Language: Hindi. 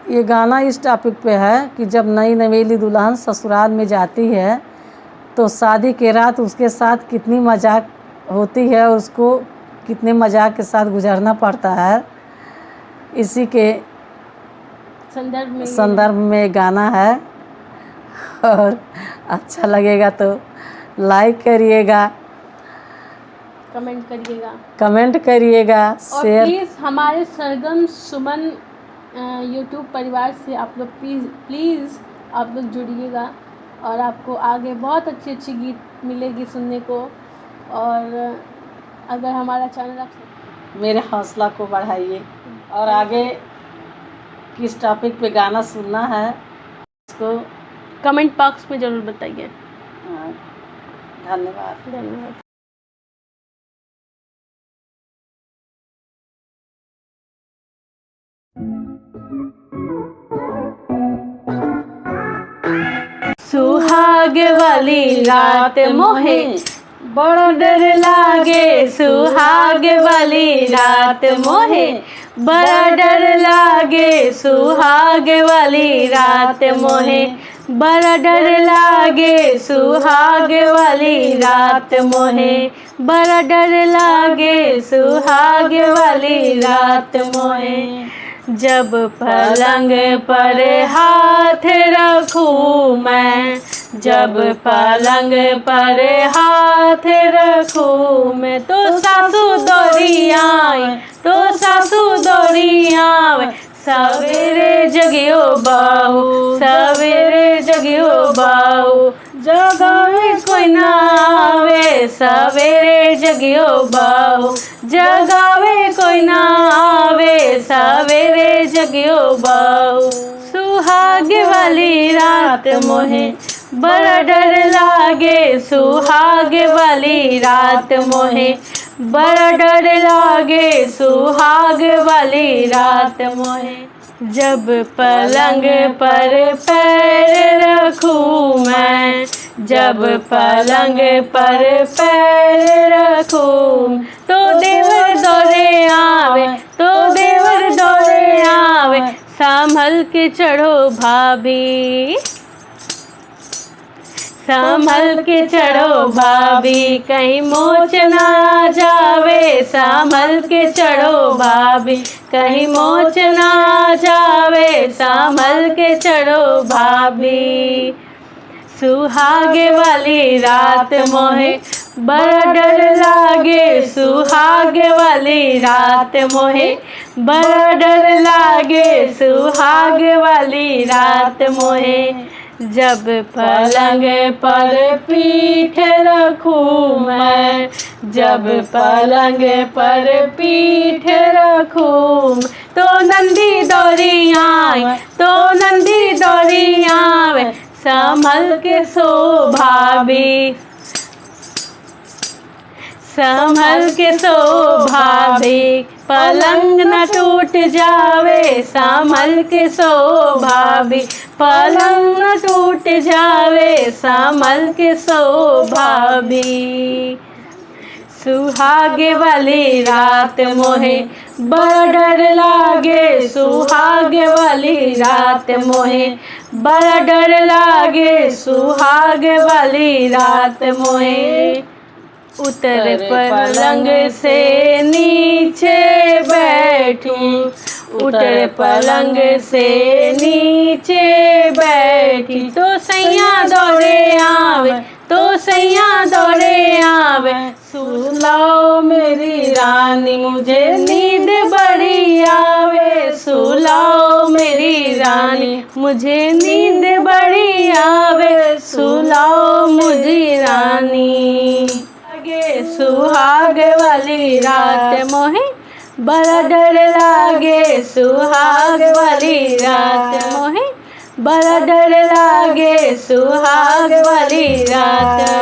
ये गाना इस टॉपिक पे है कि जब नई नवेली दुल्हन ससुराल में जाती है तो शादी के रात उसके साथ कितनी मजाक होती है और उसको कितने मजाक के साथ गुजरना पड़ता है। इसी के संदर्भ में गाना है और अच्छा लगेगा तो लाइक करिएगा, कमेंट करिएगा और प्लीज़ हमारे सरगम सुमन यूट्यूब परिवार से आप लोग प्लीज़ आप लोग जुड़िएगा और आपको आगे बहुत अच्छी अच्छी गीत मिलेगी सुनने को। और अगर हमारा चैनल आप मेरे हौसला को बढ़ाइए और आगे किस टॉपिक पे गाना सुनना है इसको कमेंट बॉक्स में ज़रूर बताइए। धन्यवाद। सुहाग वाली रात मोहे बड़ा डर लागे, सुहाग वाली रात मोहे बड़ा डर लागे, सुहाग वाली रात मोहे बड़ा डर लागे, सुहाग वाली रात मोहे बड़ा डर लागे, सुहाग वाली रात मोहे। जब पलंग पर हाथ रखूं मैं, जब पलंग पर हाथ रखूं मैं तो सासू दौड़ी आए, तो सासू दौड़ी आए। सवेरे जगियो बाहू, सवेरे जगियो बाहू, जगावे कोई ना आवे, सवेरे जगियो बाहू, जगावे कोई ना आवे, सवेरे जगियो बाहू। सुहाग वाली रात मोहे बड़ा डर लागे, सुहाग वाली रात मोहे बड़ा डर लागे, सुहाग वाली रात मोहे। जब पलंग पर पैर रखूं मैं, जब पलंग पर पैर रखूं तो देवर दौड़े आवे, तो देवर दौड़े आवे। संभल के चढ़ो भाभी, संभल के चढ़ो भाभी, कहीं मोच ना जावे, संभल के चढ़ो भाभी, कहीं मोच ना जावे, संभल के चढ़ो भाभी। सुहागे वाली रात मोहे बड़ा डर लागे, सुहागे वाली रात मोहे बड़ा डर लागे, सुहागे वाली रात मोहे। जब पलंग पर पीठ रखूं मैं, जब पलंग पर पीठ रखूं तो नंदी दौड़ी आए, तो नंदी दौड़ी आवे। संभल के सो भाभी, संभल के सो भाभी, पलंग न टूट जावे, संभल के सो भाभी, पलंग न टूट जावे, संभल के सो भाभी। सुहागे वाली रात मोहे बड़ा डर लागे, सुहागे वाली रात मोहे बड़ा डर लागे, सुहागे वाली रात मोहे। उतर पलंग से नीचे बैठी, उतर पलंग से नीचे बैठी तो सैया दौड़े आवे, तो सैया दौड़े आवे। सुलाओ मेरी रानी मुझे नींद बड़ी आवे, सुलाओ मेरी रानी मुझे नींद बड़ी आवे, सुलाओ मुझे रानी। सुहाग वाली रात मोहे बड़ा डर लागे, सुहाग वाली रात मोहे बड़ा डर लागे, सुहाग वाली रात